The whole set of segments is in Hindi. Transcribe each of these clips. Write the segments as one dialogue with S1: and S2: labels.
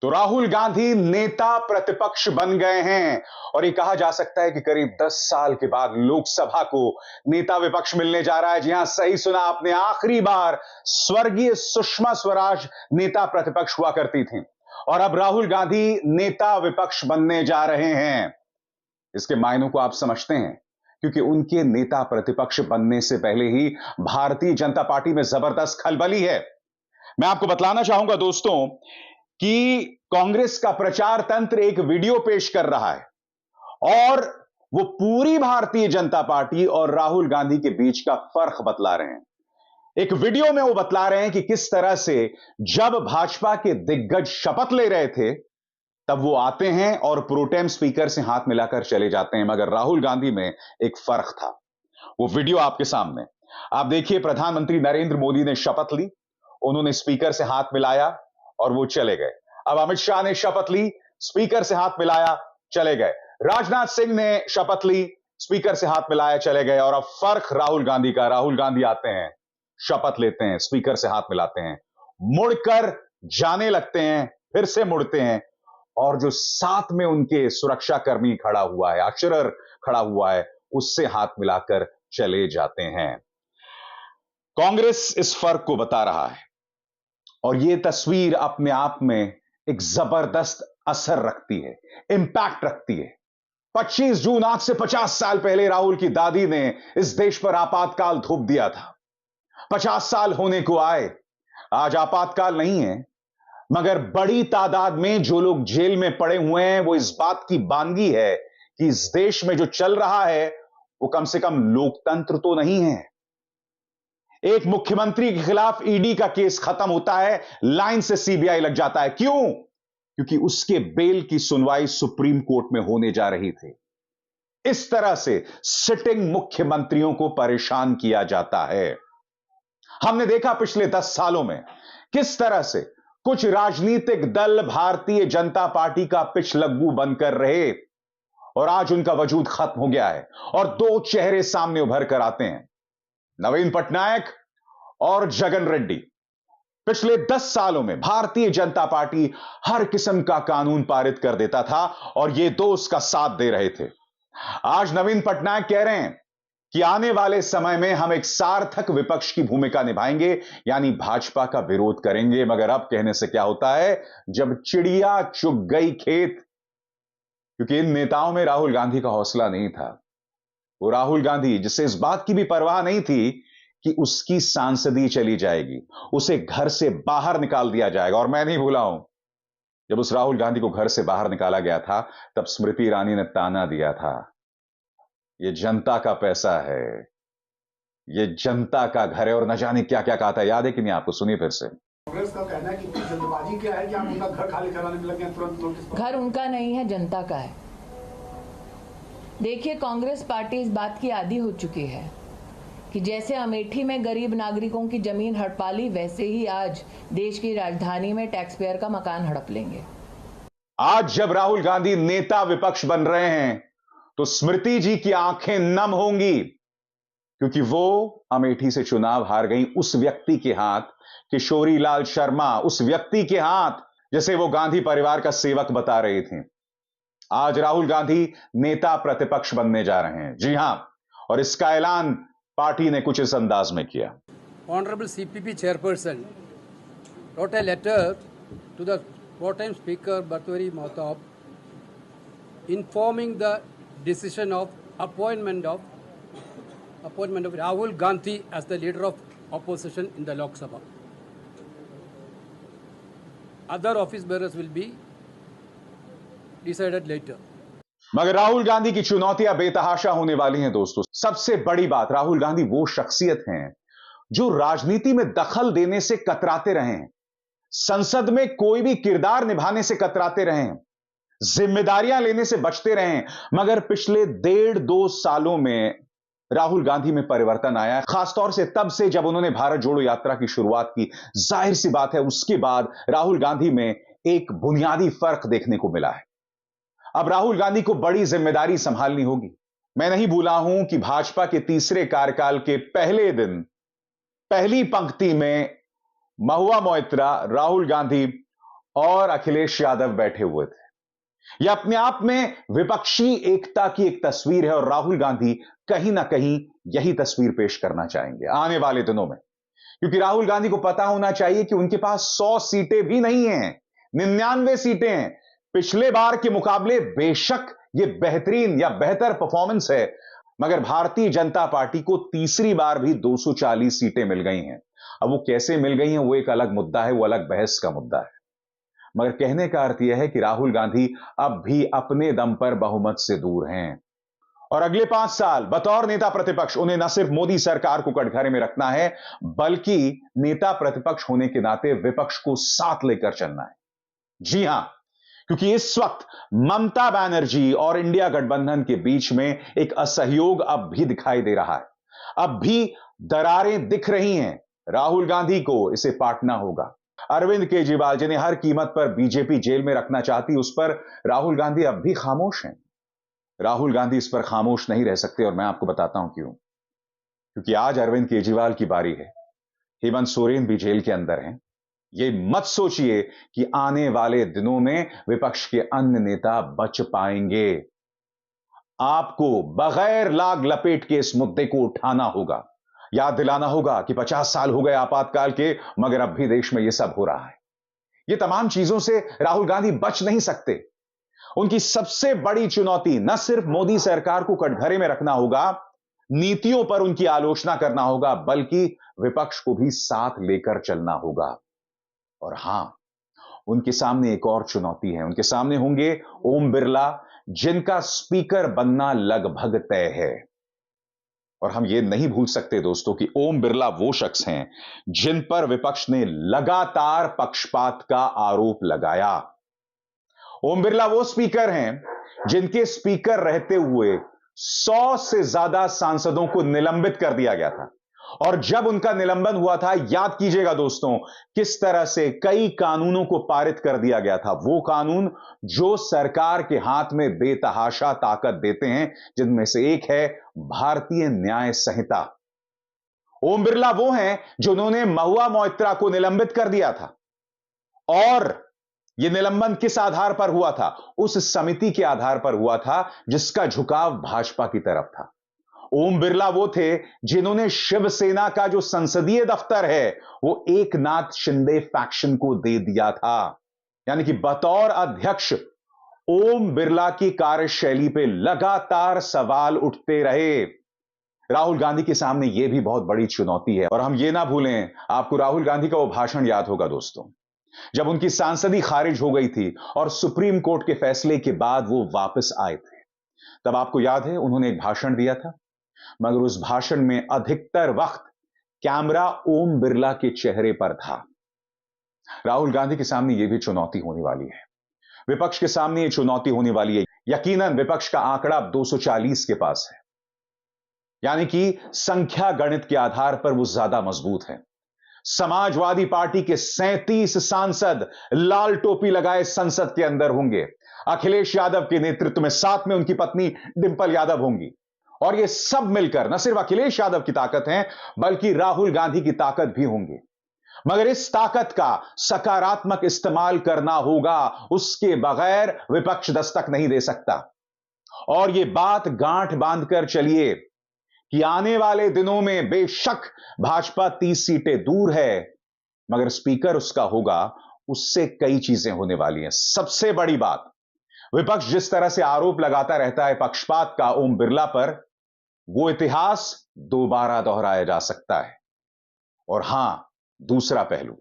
S1: तो राहुल गांधी नेता प्रतिपक्ष बन गए हैं और ये कहा जा सकता है कि करीब 10 साल के बाद लोकसभा को नेता विपक्ष मिलने जा रहा है। जी हां, सही सुना आपने, आखिरी बार स्वर्गीय सुषमा स्वराज नेता प्रतिपक्ष हुआ करती थी और अब राहुल गांधी नेता विपक्ष बनने जा रहे हैं। इसके मायनों को आप समझते हैं, क्योंकि उनके नेता प्रतिपक्ष बनने से पहले ही भारतीय जनता पार्टी में जबरदस्त खलबली है। मैं आपको बतलाना चाहूंगा दोस्तों कि कांग्रेस का प्रचार तंत्र एक वीडियो पेश कर रहा है और वो पूरी भारतीय जनता पार्टी और राहुल गांधी के बीच का फर्क बतला रहे हैं। एक वीडियो में वो बतला रहे हैं कि किस तरह से जब भाजपा के दिग्गज शपथ ले रहे थे तब वो आते हैं और प्रोटेम स्पीकर से हाथ मिलाकर चले जाते हैं, मगर राहुल गांधी में एक फर्क था। वो वीडियो आपके सामने आप देखिए। प्रधानमंत्री नरेंद्र मोदी ने शपथ ली, उन्होंने स्पीकर से हाथ मिलाया और वो चले गए। अब अमित शाह ने शपथ ली, स्पीकर से हाथ मिलाया, चले गए। राजनाथ सिंह ने शपथ ली, स्पीकर से हाथ मिलाया, चले गए। और अब फर्क राहुल गांधी का, राहुल गांधी आते हैं, शपथ लेते हैं, स्पीकर से हाथ मिलाते हैं, मुड़कर जाने लगते हैं, फिर से मुड़ते हैं और जो साथ में उनके सुरक्षाकर्मी खड़ा हुआ है, अशरर खड़ा हुआ है, उससे हाथ मिलाकर चले जाते हैं। कांग्रेस इस फर्क को बता रहा है और यह तस्वीर अपने आप में एक जबरदस्त असर रखती है, इंपैक्ट रखती है। 25 जून, आज से 50 साल पहले राहुल की दादी ने इस देश पर आपातकाल थोप दिया था। 50 साल होने को आए, आज आपातकाल नहीं है, मगर बड़ी तादाद में जो लोग जेल में पड़े हुए हैं वो इस बात की बानगी है कि इस देश में जो चल रहा है वो कम से कम लोकतंत्र तो नहीं है। एक मुख्यमंत्री के खिलाफ ईडी का केस खत्म होता है, लाइन से सीबीआई लग जाता है। क्यों? क्योंकि उसके बेल की सुनवाई सुप्रीम कोर्ट में होने जा रही थी। इस तरह से सिटिंग मुख्यमंत्रियों को परेशान किया जाता है। हमने देखा पिछले 10 सालों में किस तरह से कुछ राजनीतिक दल भारतीय जनता पार्टी का पिछलग्गू बनकर रहे और आज उनका वजूद खत्म हो गया है और दो चेहरे सामने उभर कर आते हैं, नवीन पटनायक और जगन रेड्डी। पिछले 10 सालों में भारतीय जनता पार्टी हर किस्म का कानून पारित कर देता था और ये दो उसका साथ दे रहे थे। आज नवीन पटनायक कह रहे हैं कि आने वाले समय में हम एक सार्थक विपक्ष की भूमिका निभाएंगे, यानी भाजपा का विरोध करेंगे। मगर अब कहने से क्या होता है, जब चिड़िया चुग गई खेत। क्योंकि इन नेताओं में राहुल गांधी का हौसला नहीं था। वो राहुल गांधी जिससे इस बात की भी परवाह नहीं थी कि उसकी सांसदी चली जाएगी, उसे घर से बाहर निकाल दिया जाएगा। और मैं नहीं भूला हूं, जब उस राहुल गांधी को घर से बाहर निकाला गया था तब स्मृति ईरानी ने ताना दिया था, ये जनता का पैसा है, ये जनता का घर है, और न जाने क्या क्या कहा था। याद है कि नहीं आपको? सुनिए फिर से।
S2: कांग्रेस का कहना है कि जल्दबाजी क्या है कि आप उनका घर खाली कराने में लगे हैं तुरंत नोटिस।
S3: घर उनका नहीं है, जनता का है। देखिए, कांग्रेस पार्टी इस बात की आदी हो चुकी है कि जैसे अमेठी में गरीब नागरिकों की जमीन हड़पा ली, वैसे ही आज देश की राजधानी में टैक्स पेयर का मकान हड़प लेंगे।
S1: आज जब राहुल गांधी नेता विपक्ष बन रहे हैं तो स्मृति जी की आंखें नम होंगी, क्योंकि वो अमेठी से चुनाव हार गई उस व्यक्ति के हाथ, किशोरी लाल शर्मा, उस व्यक्ति के हाथ जैसे वो गांधी परिवार का सेवक बता रही थी। आज राहुल गांधी नेता प्रतिपक्ष बनने जा रहे हैं। जी हां, और इसका ऐलान पार्टी ने कुछ इस अंदाज में किया।
S4: Honourable CPP chairperson wrote a letter to the pro-time speaker Bhartwari Mahtab informing the decision of appointment of Rahul Gandhi as the leader of opposition in the Lok Sabha. Other office bearers will be decided later.
S1: मगर राहुल गांधी की चुनौतियां बेतहाशा होने वाली हैं दोस्तों। सबसे बड़ी बात, राहुल गांधी वो शख्सियत हैं जो राजनीति में दखल देने से कतराते रहे हैं, संसद में कोई भी किरदार निभाने से कतराते रहे हैं, जिम्मेदारियां लेने से बचते रहे हैं। मगर पिछले 1.5-2 सालों में राहुल गांधी में परिवर्तन आया, खासतौर से तब से जब उन्होंने भारत जोड़ो यात्रा की शुरुआत की। जाहिर सी बात है, उसके बाद राहुल गांधी में एक बुनियादी फर्क देखने को मिला है। अब राहुल गांधी को बड़ी जिम्मेदारी संभालनी होगी। मैं नहीं भूला हूं कि भाजपा के तीसरे कार्यकाल के पहले दिन पहली पंक्ति में महुआ मोइत्रा, राहुल गांधी और अखिलेश यादव बैठे हुए थे। यह अपने आप में विपक्षी एकता की एक तस्वीर है और राहुल गांधी कहीं ना कहीं यही तस्वीर पेश करना चाहेंगे आने वाले दिनों में, क्योंकि राहुल गांधी को पता होना चाहिए कि उनके पास 100 सीटें भी नहीं हैं, 99 सीटें हैं। पिछले बार के मुकाबले बेशक यह बेहतरीन या बेहतर परफॉर्मेंस है, मगर भारतीय जनता पार्टी को तीसरी बार भी 240 सीटें मिल गई हैं। अब वो कैसे मिल गई हैं वो एक अलग मुद्दा है, वो अलग बहस का मुद्दा है, मगर कहने का अर्थ यह है कि राहुल गांधी अब भी अपने दम पर बहुमत से दूर हैं और अगले 5 साल बतौर नेता प्रतिपक्ष उन्हें न सिर्फ मोदी सरकार को कटघरे में रखना है, बल्कि नेता प्रतिपक्ष होने के नाते विपक्ष को साथ लेकर चलना है। जी हां, क्योंकि इस वक्त ममता बनर्जी और इंडिया गठबंधन के बीच में एक असहयोग अब भी दिखाई दे रहा है, अब भी दरारें दिख रही हैं। राहुल गांधी को इसे पाटना होगा। अरविंद केजरीवाल जिन्हें हर कीमत पर बीजेपी जेल में रखना चाहती, उस पर राहुल गांधी अब भी खामोश हैं। राहुल गांधी इस पर खामोश नहीं रह सकते और मैं आपको बताता हूं क्यों। क्योंकि आज अरविंद केजरीवाल की बारी है, हेमंत सोरेन भी जेल के अंदर हैं। ये मत सोचिए कि आने वाले दिनों में विपक्ष के अन्य नेता बच पाएंगे। आपको बगैर लाग लपेट के इस मुद्दे को उठाना होगा, याद दिलाना होगा कि 50 साल हो गए आपातकाल के, मगर अब भी देश में यह सब हो रहा है। ये तमाम चीजों से राहुल गांधी बच नहीं सकते। उनकी सबसे बड़ी चुनौती न सिर्फ मोदी सरकार को कटघरे में रखना होगा, नीतियों पर उनकी आलोचना करना होगा, बल्कि विपक्ष को भी साथ लेकर चलना होगा। और हां, उनके सामने एक और चुनौती है। उनके सामने होंगे ओम बिरला, जिनका स्पीकर बनना लगभग तय है। और हम ये नहीं भूल सकते दोस्तों कि ओम बिरला वो शख्स हैं जिन पर विपक्ष ने लगातार पक्षपात का आरोप लगाया। ओम बिरला वो स्पीकर हैं जिनके स्पीकर रहते हुए 100 से ज्यादा सांसदों को निलंबित कर दिया गया था। और जब उनका निलंबन हुआ था, याद कीजिएगा दोस्तों, किस तरह से कई कानूनों को पारित कर दिया गया था। वो कानून जो सरकार के हाथ में बेतहाशा ताकत देते हैं, जिनमें से एक है भारतीय न्याय संहिता। ओम बिरला वो हैं जिन्होंने महुआ मोइत्रा को निलंबित कर दिया था। और यह निलंबन किस आधार पर हुआ था? उस समिति के आधार पर हुआ था जिसका झुकाव भाजपा की तरफ था। ओम बिरला वो थे जिन्होंने शिवसेना का जो संसदीय दफ्तर है वो एकनाथ शिंदे फैक्शन को दे दिया था। यानी कि बतौर अध्यक्ष ओम बिरला की कार्यशैली पे लगातार सवाल उठते रहे। राहुल गांधी के सामने यह भी बहुत बड़ी चुनौती है। और हम ये ना भूलें, आपको राहुल गांधी का वो भाषण याद होगा दोस्तों, जब उनकी सांसदी खारिज हो गई थी और सुप्रीम कोर्ट के फैसले के बाद वो वापस आए थे। तब आपको याद है उन्होंने एक भाषण दिया था, मगर उस भाषण में अधिकतर वक्त कैमरा ओम बिरला के चेहरे पर था। राहुल गांधी के सामने यह भी चुनौती होने वाली है, विपक्ष के सामने यह चुनौती होने वाली है। यकीनन विपक्ष का आंकड़ा अब 240 के पास है, यानी कि संख्या गणित के आधार पर वो ज्यादा मजबूत है। समाजवादी पार्टी के 37 सांसद लाल टोपी लगाए संसद के अंदर होंगे। अखिलेश यादव के नेतृत्व में साथ में उनकी पत्नी डिंपल यादव होंगी। और ये सब मिलकर न सिर्फ अखिलेश यादव की ताकत है, बल्कि राहुल गांधी की ताकत भी होंगी। मगर इस ताकत का सकारात्मक इस्तेमाल करना होगा, उसके बगैर विपक्ष दस्तक नहीं दे सकता। और यह बात गांठ बांधकर चलिए कि आने वाले दिनों में बेशक भाजपा 30 सीटें दूर है, मगर स्पीकर उसका होगा, उससे कई चीजें होने वाली हैं। सबसे बड़ी बात, विपक्ष जिस तरह से आरोप लगाता रहता है पक्षपात का ओम बिरला पर, वो इतिहास दोबारा दोहराया जा सकता है। और हां, दूसरा पहलू,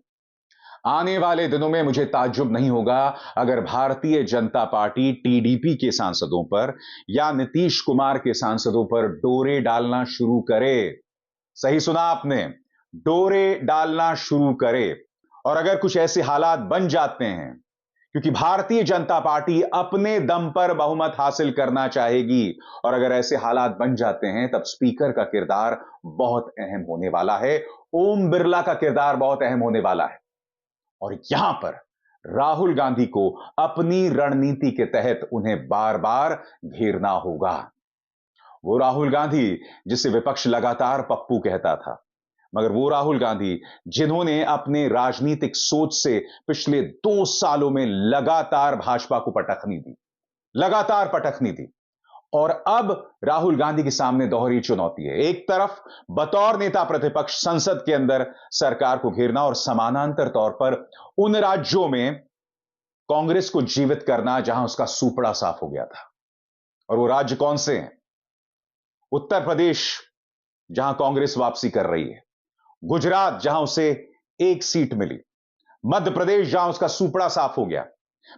S1: आने वाले दिनों में मुझे ताज्जुब नहीं होगा अगर भारतीय जनता पार्टी टीडीपी के सांसदों पर या नीतीश कुमार के सांसदों पर डोरे डालना शुरू करे। सही सुना आपने, डोरे डालना शुरू करे। और अगर कुछ ऐसे हालात बन जाते हैं, क्योंकि भारतीय जनता पार्टी अपने दम पर बहुमत हासिल करना चाहेगी, और अगर ऐसे हालात बन जाते हैं, तब स्पीकर का किरदार बहुत अहम होने वाला है, ओम बिरला का किरदार बहुत अहम होने वाला है। और यहां पर राहुल गांधी को अपनी रणनीति के तहत उन्हें बार बार घेरना होगा। वो राहुल गांधी जिसे विपक्ष लगातार पप्पू कहता था, मगर वो राहुल गांधी जिन्होंने अपने राजनीतिक सोच से पिछले 2 सालों में लगातार भाजपा को पटखनी दी, लगातार पटखनी दी। और अब राहुल गांधी के सामने दोहरी चुनौती है। एक तरफ बतौर नेता प्रतिपक्ष संसद के अंदर सरकार को घेरना और समानांतर तौर पर उन राज्यों में कांग्रेस को जीवित करना जहां उसका सूपड़ा साफ हो गया था। और वो राज्य कौन से हैं? उत्तर प्रदेश, जहां कांग्रेस वापसी कर रही है, गुजरात, जहां उसे 1 सीट मिली, मध्य प्रदेश, जहां उसका सूपड़ा साफ हो गया।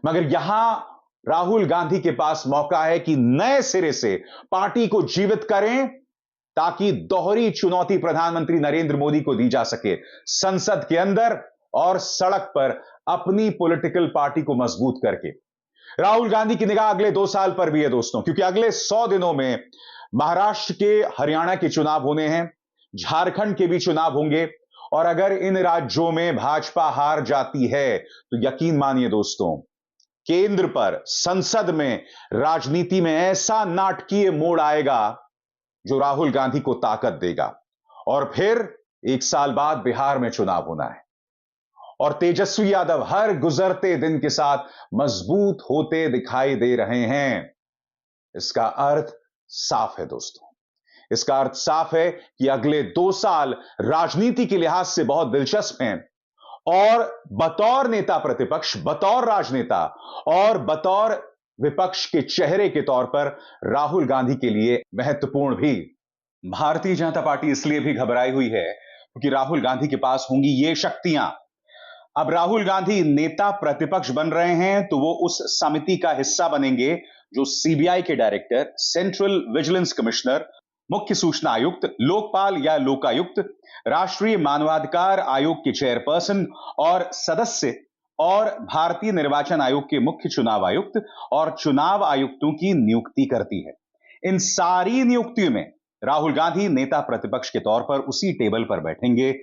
S1: मगर यहां राहुल गांधी के पास मौका है कि नए सिरे से पार्टी को जीवित करें ताकि दोहरी चुनौती प्रधानमंत्री नरेंद्र मोदी को दी जा सके, संसद के अंदर और सड़क पर अपनी पॉलिटिकल पार्टी को मजबूत करके। राहुल गांधी की निगाह अगले 2 साल पर भी है दोस्तों, क्योंकि अगले 100 दिनों में महाराष्ट्र के, हरियाणा के चुनाव होने हैं, झारखंड के भी चुनाव होंगे। और अगर इन राज्यों में भाजपा हार जाती है तो यकीन मानिए दोस्तों, केंद्र पर, संसद में, राजनीति में ऐसा नाटकीय मोड़ आएगा जो राहुल गांधी को ताकत देगा। और फिर 1 साल बाद बिहार में चुनाव होना है और तेजस्वी यादव हर गुजरते दिन के साथ मजबूत होते दिखाई दे रहे हैं। इसका अर्थ साफ है दोस्तों, इसका अर्थ साफ है कि अगले 2 साल राजनीति के लिहाज से बहुत दिलचस्प हैं। और बतौर नेता प्रतिपक्ष, बतौर राजनेता और बतौर विपक्ष के चेहरे के तौर पर राहुल गांधी के लिए महत्वपूर्ण भी। भारतीय जनता पार्टी इसलिए भी घबराई हुई है क्योंकि राहुल गांधी के पास होंगी ये शक्तियां। अब राहुल गांधी नेता प्रतिपक्ष बन रहे हैं तो वो उस समिति का हिस्सा बनेंगे जो सीबीआई के डायरेक्टर, सेंट्रल विजिलेंस कमिश्नर, मुख्य सूचना आयुक्त, लोकपाल या लोकायुक्त, राष्ट्रीय मानवाधिकार आयोग के चेयरपर्सन और सदस्य और भारतीय निर्वाचन आयोग के मुख्य चुनाव आयुक्त और चुनाव आयुक्तों की नियुक्ति करती है। इन सारी नियुक्तियों में राहुल गांधी नेता प्रतिपक्ष के तौर पर उसी टेबल पर बैठेंगे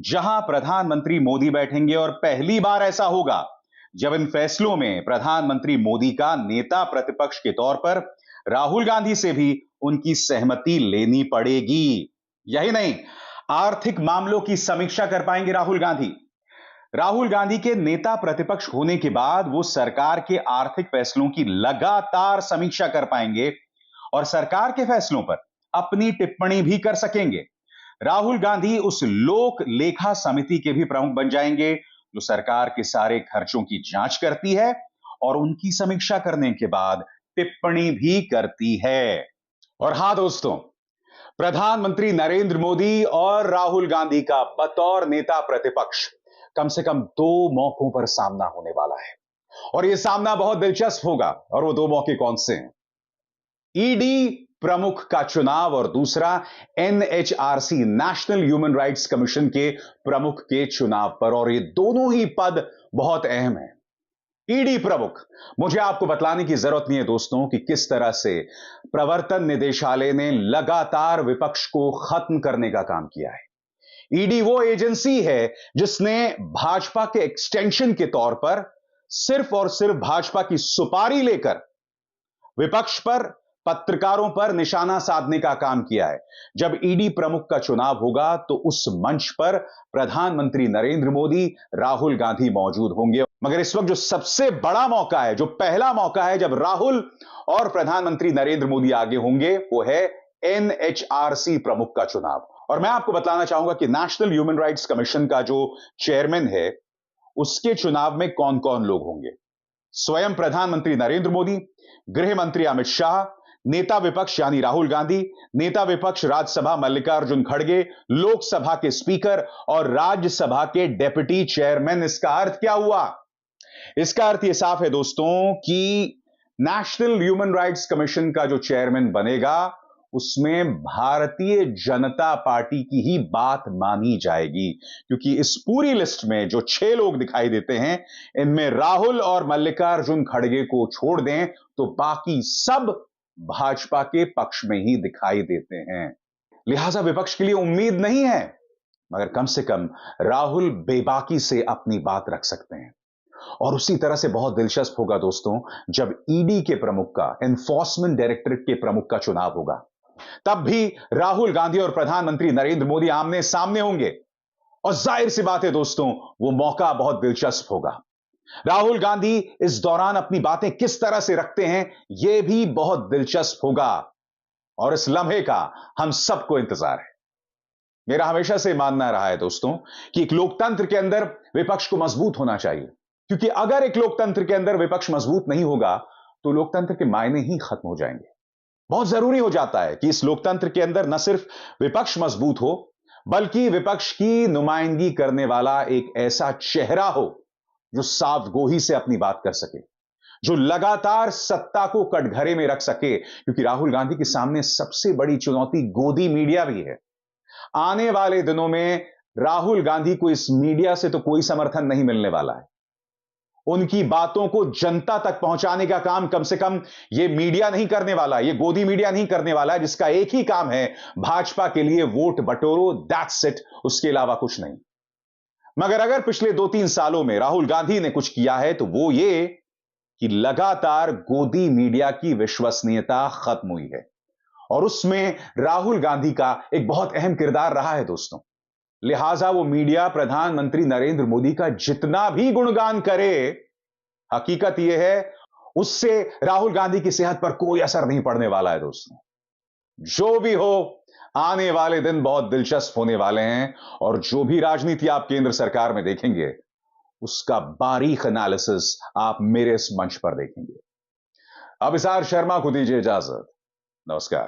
S1: जहां प्रधानमंत्री मोदी बैठेंगे। और पहली बार ऐसा होगा जब इन फैसलों में प्रधानमंत्री मोदी का नेता प्रतिपक्ष के तौर पर राहुल गांधी से भी उनकी सहमति लेनी पड़ेगी। यही नहीं, आर्थिक मामलों की समीक्षा कर पाएंगे राहुल गांधी। राहुल गांधी के नेता प्रतिपक्ष होने के बाद वो सरकार के आर्थिक फैसलों की लगातार समीक्षा कर पाएंगे और सरकार के फैसलों पर अपनी टिप्पणी भी कर सकेंगे। राहुल गांधी उस लोक लेखा समिति के भी प्रमुख बन जाएंगे जो सरकार के सारे खर्चों की जांच करती है और उनकी समीक्षा करने के बाद टिप्पणी भी करती है। और हां दोस्तों, प्रधानमंत्री नरेंद्र मोदी और राहुल गांधी का बतौर नेता प्रतिपक्ष कम से कम 2 मौकों पर सामना होने वाला है और यह सामना बहुत दिलचस्प होगा। और वो 2 मौके कौन से हैं? ईडी प्रमुख का चुनाव और दूसरा NHRC, national human rights commission के प्रमुख के चुनाव पर। और ये दोनों ही पद बहुत अहम हैं। ईडी प्रमुख, मुझे आपको बतलाने की जरूरत नहीं है दोस्तों कि किस तरह से प्रवर्तन निदेशालय ने लगातार विपक्ष को खत्म करने का काम किया है। ईडी वो एजेंसी है जिसने भाजपा के एक्सटेंशन के तौर पर सिर्फ और सिर्फ भाजपा की सुपारी लेकर विपक्ष पर, पत्रकारों पर निशाना साधने का काम किया है। जब ईडी प्रमुख का चुनाव होगा तो उस मंच पर प्रधानमंत्री नरेंद्र मोदी, राहुल गांधी मौजूद होंगे। मगर इस वक्त जो सबसे बड़ा मौका है, जो पहला मौका है जब राहुल और प्रधानमंत्री नरेंद्र मोदी आगे होंगे, वो है एनएचआरसी प्रमुख का चुनाव। और मैं आपको बताना चाहूंगा कि नेशनल ह्यूमन राइट्स कमीशन का जो चेयरमैन है, उसके चुनाव में कौन कौन लोग होंगे। स्वयं प्रधानमंत्री नरेंद्र मोदी, गृह मंत्री अमित शाह, नेता विपक्ष यानी राहुल गांधी, नेता विपक्ष राज्यसभा मल्लिकार्जुन खड़गे, लोकसभा के स्पीकर और राज्यसभा के डेप्यूटी चेयरमैन। इसका अर्थ क्या हुआ? इसका अर्थ यह साफ है दोस्तों कि नेशनल ह्यूमन राइट्स कमीशन का जो चेयरमैन बनेगा उसमें भारतीय जनता पार्टी की ही बात मानी जाएगी, क्योंकि इस पूरी लिस्ट में जो 6 लोग दिखाई देते हैं, इनमें राहुल और मल्लिकार्जुन खड़गे को छोड़ दें तो बाकी सब भाजपा के पक्ष में ही दिखाई देते हैं। लिहाजा विपक्ष के लिए उम्मीद नहीं है, मगर कम से कम राहुल बेबाकी से अपनी बात रख सकते हैं। और उसी तरह से बहुत दिलचस्प होगा दोस्तों जब ईडी के प्रमुख का, एनफोर्समेंट डायरेक्टरेट के प्रमुख का चुनाव होगा। तब भी राहुल गांधी और प्रधानमंत्री नरेंद्र मोदी आमने सामने होंगे और जाहिर सी बात है दोस्तों, वो मौका बहुत दिलचस्प होगा। राहुल गांधी इस दौरान अपनी बातें किस तरह से रखते हैं, यह भी बहुत दिलचस्प होगा और इस लम्हे का हम सबको इंतजार है। मेरा हमेशा से मानना रहा है दोस्तों कि एक लोकतंत्र के अंदर विपक्ष को मजबूत होना चाहिए, क्योंकि अगर एक लोकतंत्र के अंदर विपक्ष मजबूत नहीं होगा तो लोकतंत्र के मायने ही खत्म हो जाएंगे। बहुत जरूरी हो जाता है कि इस लोकतंत्र के अंदर न सिर्फ विपक्ष मजबूत हो, बल्कि विपक्ष की नुमाइंदगी करने वाला एक ऐसा चेहरा हो जो सावगोही से अपनी बात कर सके, जो लगातार सत्ता को कटघरे में रख सके, क्योंकि राहुल गांधी के सामने सबसे बड़ी चुनौती गोदी मीडिया भी है। आने वाले दिनों में राहुल गांधी को इस मीडिया से तो कोई समर्थन नहीं मिलने वाला है। उनकी बातों को जनता तक पहुंचाने का काम कम से कम यह मीडिया नहीं करने वाला, यह गोदी मीडिया नहीं करने वाला है, जिसका एक ही काम है भाजपा के लिए वोट बटोरो, दैट्स इट, उसके अलावा कुछ नहीं। मगर अगर पिछले 2-3 सालों में राहुल गांधी ने कुछ किया है तो वो ये कि लगातार गोदी मीडिया की विश्वसनीयता खत्म हुई है और उसमें राहुल गांधी का एक बहुत अहम किरदार रहा है दोस्तों। लिहाजा वो मीडिया प्रधानमंत्री नरेंद्र मोदी का जितना भी गुणगान करे, हकीकत यह है उससे राहुल गांधी की सेहत पर कोई असर नहीं पड़ने वाला है दोस्तों। जो भी हो, आने वाले दिन बहुत दिलचस्प होने वाले हैं और जो भी राजनीति आप केंद्र सरकार में देखेंगे उसका बारीक एनालिसिस आप मेरे इस मंच पर देखेंगे। अब इसार शर्मा को दीजिए इजाजत। नमस्कार।